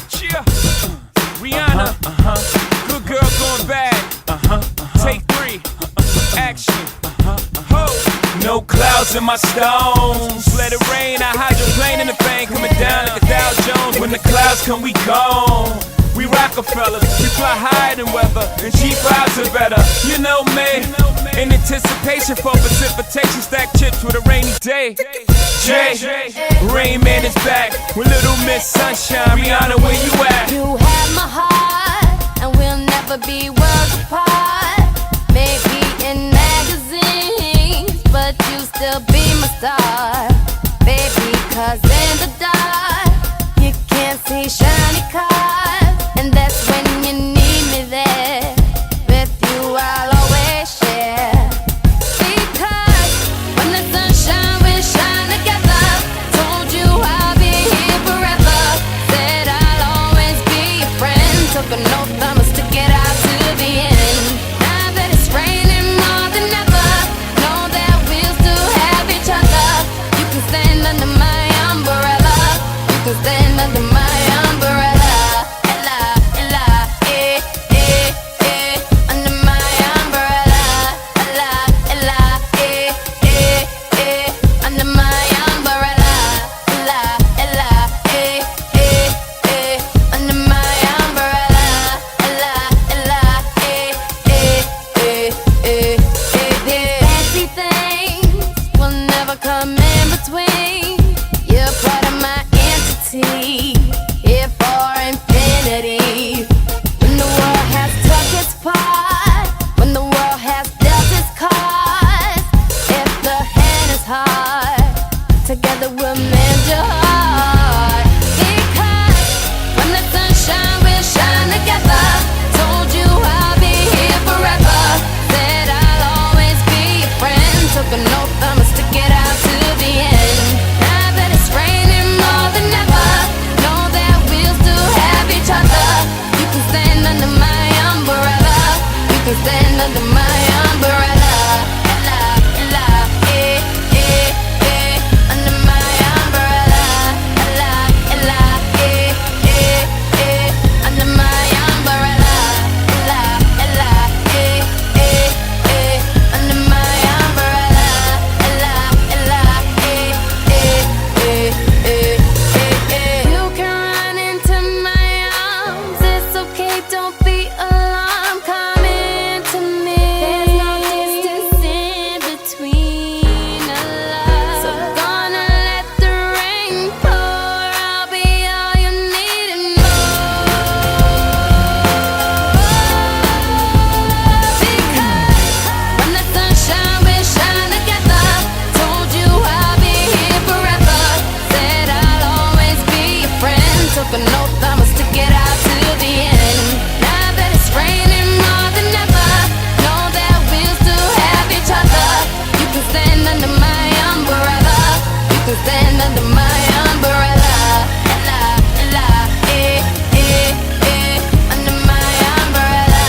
Cheer. Rihanna. Good girl going bad. Take 3. Action. Ho. No clouds in my stones. Let it rain. I hydroplane in the vein. Coming down like a Dow Jones. When the clouds come, we gone. We Rockefellers, we fly higher than weather, and cheap vibes are better. You know me, in anticipation for precipitation, stack chips with a rainy day. Jay, Rain Man is back with Little Miss Sunshine. Rihanna, where you at? You have my heart, and we'll never be worlds apart. Maybe in magazines, but you still be my star, baby. 'Cause in the dark, you can't see shiny cars. And that's when you need me there. With you I'll always share. Because when the sunshine will shine together. Told you I'll be here forever. Said I'll always be your friend. Took an oath I must stick it out to the end. Now that it's raining more than ever, know that we'll still have each other. You can stand under my umbrella. You can stand under my umbrella. Together we'll mend your heart. Because when the sunshine will shine together. Told you I'll be here forever. Said I'll always be your friend. Took an oath I must stick it out to the end. Now that it's raining more than ever, know that we'll still have each other. You can stand under my umbrella. You can stand under my umbrella. Took an oath I must stick it out to the end. Now that it's raining more than ever, know that we'll still have each other. You can stand under my umbrella. You can stand under my umbrella. Under my umbrella.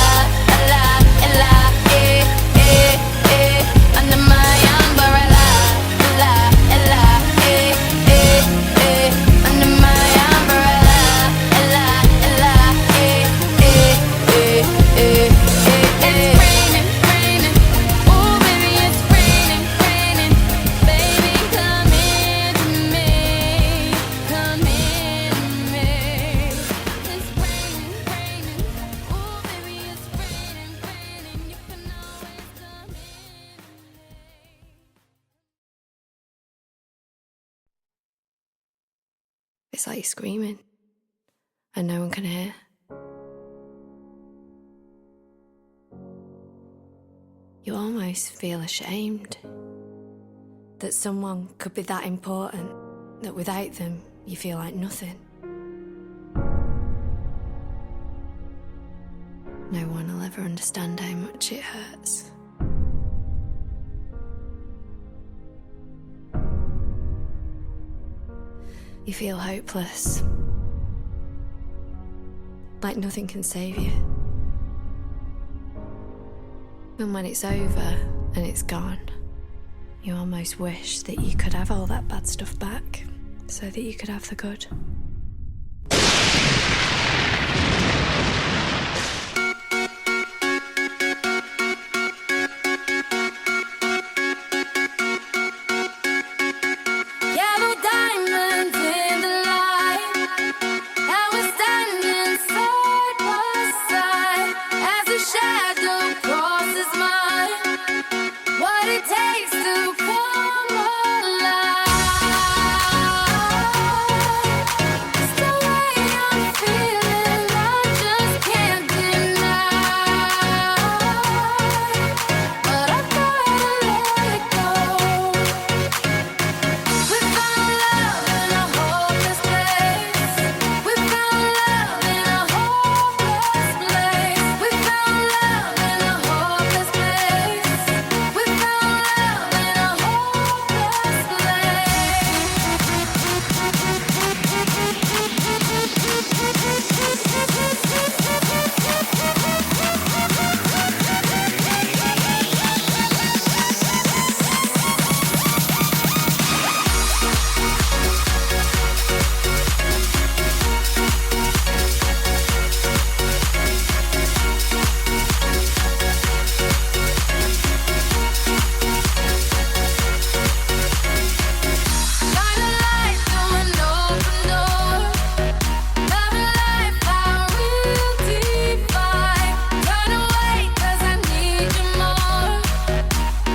Under my umbrella. Under my umbrella. It's like you're screaming and no one can hear. You almost feel ashamed that someone could be that important, that without them you feel like nothing. No one will ever understand how much it hurts. You feel hopeless, like nothing can save you. And when it's over and it's gone, you almost wish that you could have all that bad stuff back so that you could have the good. what it takes to come alive. It's the way I'm feeling, I just can't deny. But I've gotta let it go. We found love in a hopeless place. We found love in a hopeless place. We found love in a hopeless place. We found love in a hopeless shine a light through an open door. Love and life, our real deep vibe. Turn away 'cause I need you more.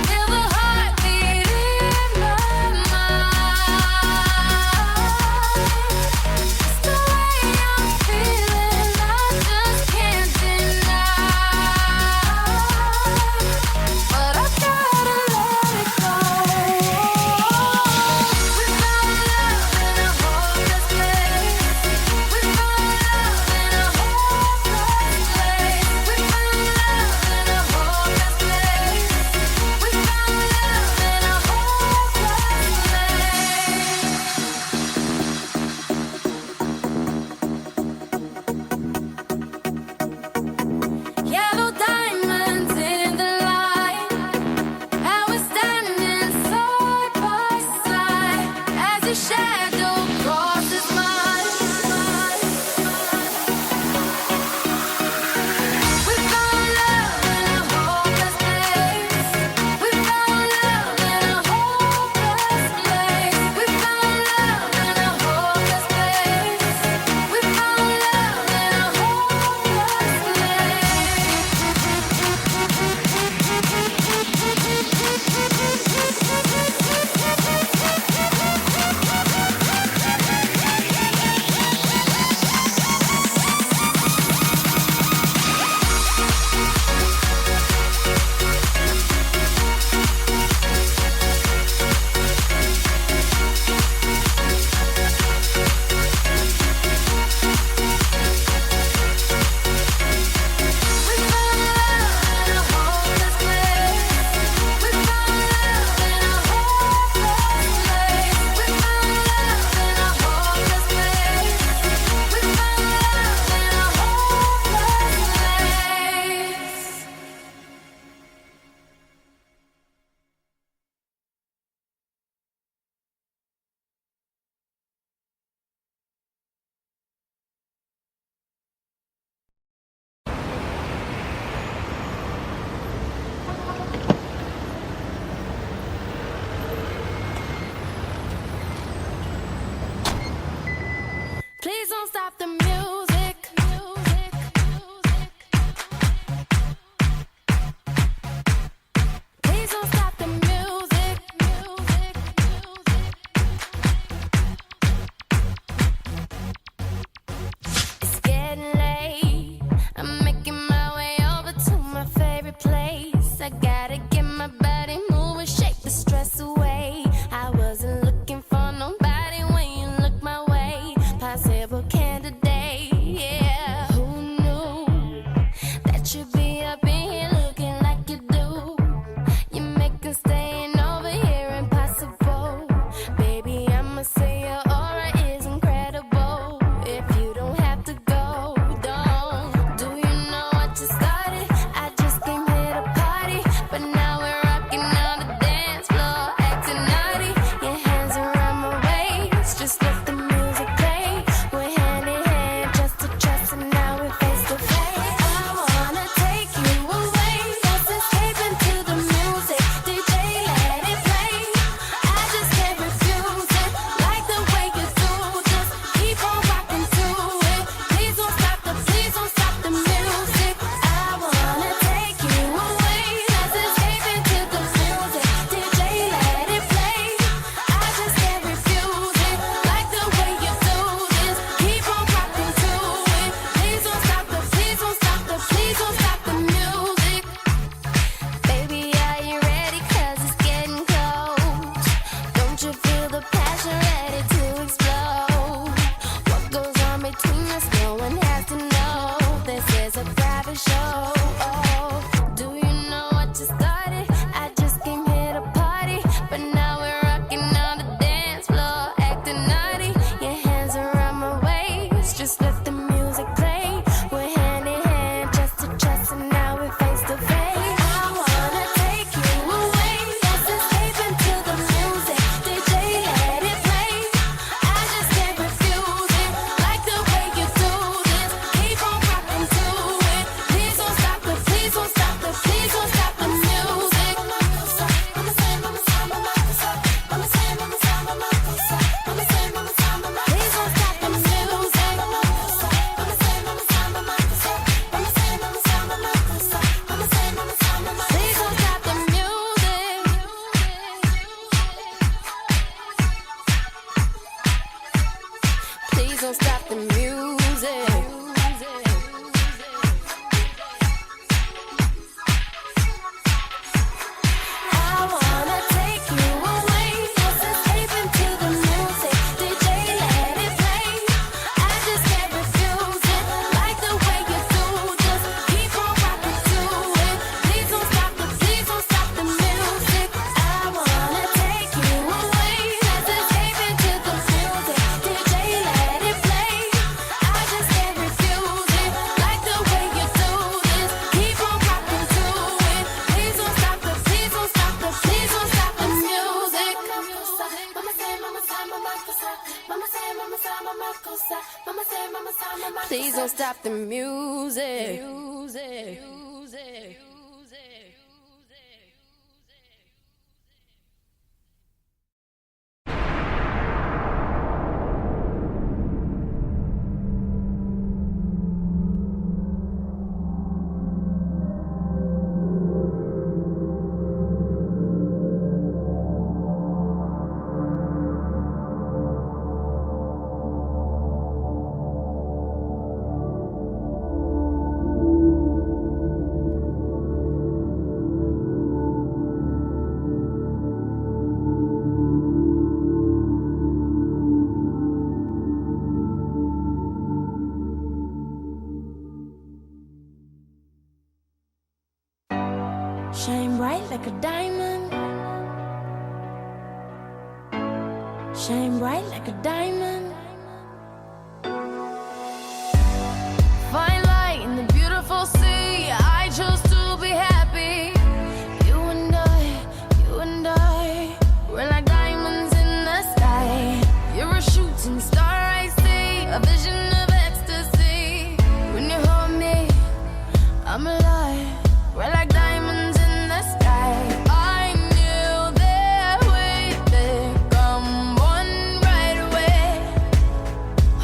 Feel the heartbeat in my mind. It's the way I'm feeling, I just can't deny. But I've gotta let it go. We found love in a hopeless place. We found love in a hopeless place. We found love in a hopeless place. We found love in a hopeless place. Yellow diamonds in the light, and we're standing side by side as your shadow crosses mine. We found love in a hopeless place. We found love in a hopeless place. We found love in a hopeless place. We found love in a hopeless place. Please don't stop the music. Shine bright like a diamond. Shine bright like a diamond. Find light in the beautiful sea. I chose to be happy. You and I, we're like diamonds in the sky. You're a shooting star, I see, a vision of ecstasy. When you hold me, I'm alive. We're like diamonds in the sky. I knew that we'd become one right away.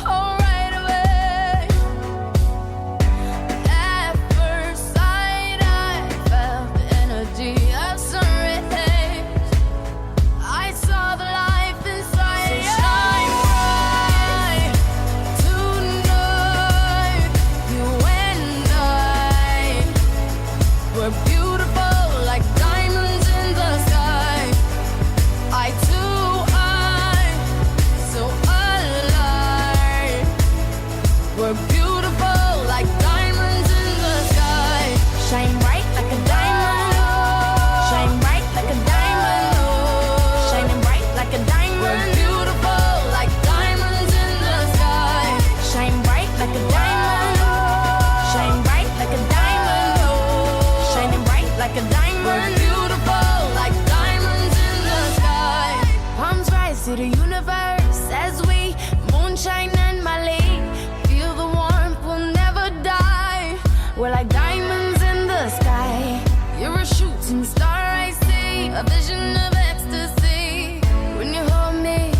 Oh, right away. At first sight, I felt the energy of sun rays. I saw the life inside. So shine bright tonight. You and I, we're beautiful like diamonds in the sky. I too, I'm so alive. We're beautiful like diamonds in the sky. Shine bright like a diamond. Shine bright like a diamond. Shining bright like a diamond. We're beautiful like diamonds in the sky. Shine bright like a diamond. Shine bright like a diamond. Shining bright like a diamond. We're beautiful like diamonds in the sky. Palms rise to the universe as we moonshine and Mali. Feel the warmth, we'll never die. We're like diamonds in the sky. You're a shooting star, I see, a vision of ecstasy. When you hold me,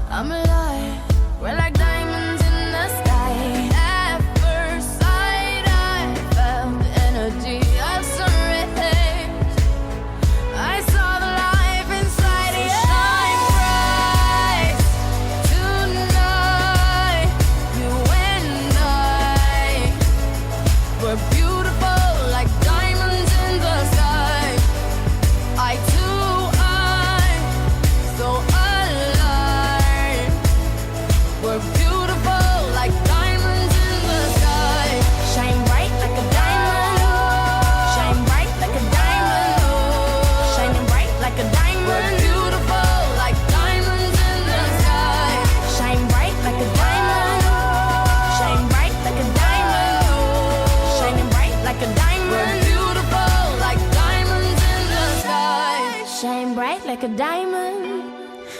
I'm alive. We're like diamonds in the sky. At first sight, I felt the energy of sun rays. I saw the life inside you. Shine bright tonight. You and I, we're beautiful like diamonds in the sky. I too, I'm so alive. We're beautiful like diamonds in the sky. Shine bright like a diamond. Shine bright like a diamond. Shining bright like a diamond. We're beautiful like diamonds in the sky. Shine bright like a diamond. Shine bright like a diamond. Shining bright like a diamond. We're beautiful like diamonds in the sky. Shine bright like a diamond.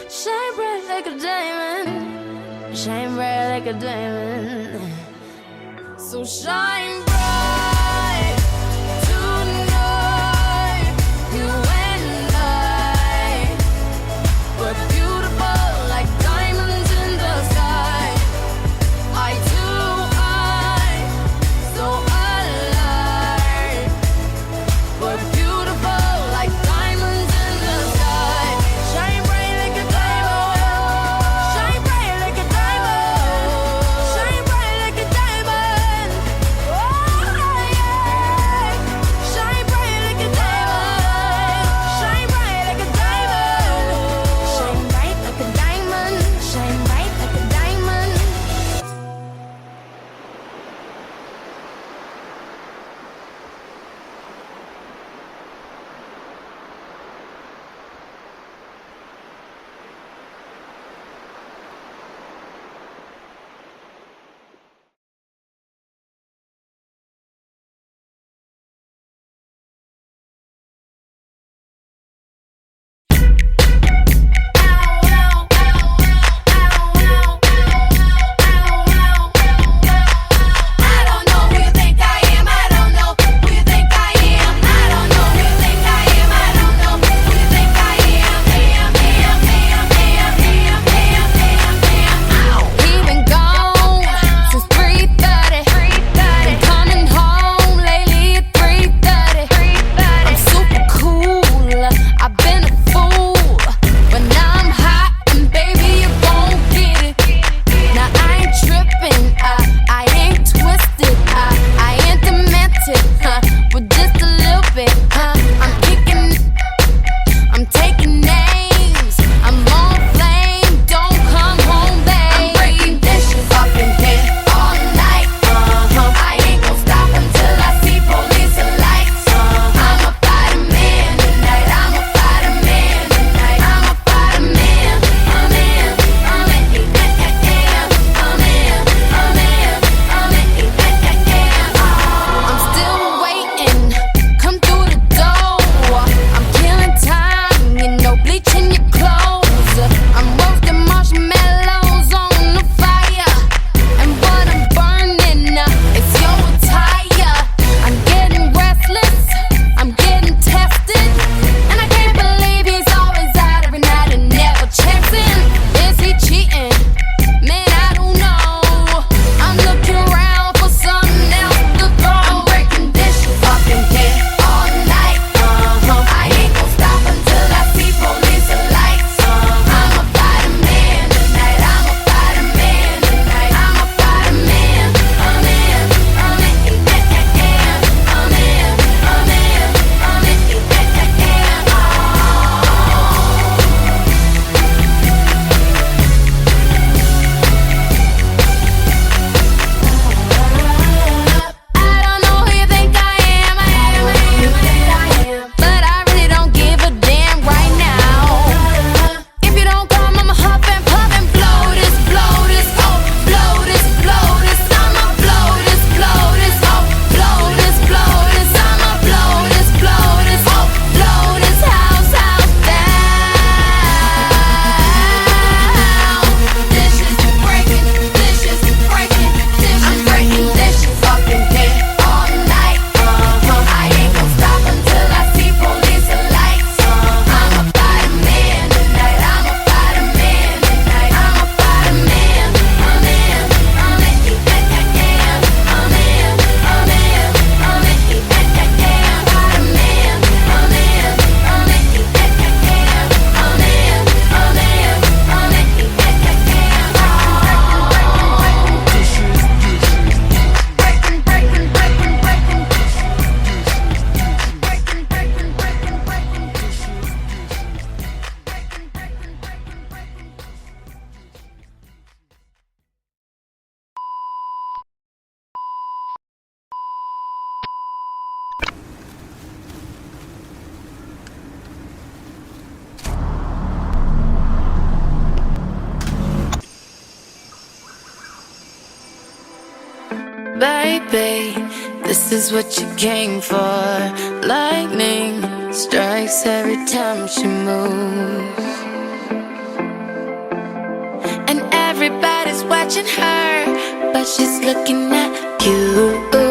Shine bright like a diamond. Shine bright like a diamond. So shine bright tonight. You and I, we're beautiful like diamonds in the sky. I too, I'm so alive. We're beautiful like diamonds in the sky. Shine bright like a diamond. Shine bright like a diamond. Shine bright like a diamond. Oh, Baby, this is what you came for. Lightning strikes every time she moves, and everybody's watching her, but she's looking at you.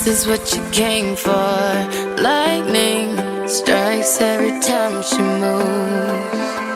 This is what you came for. Lightning strikes every time she moves.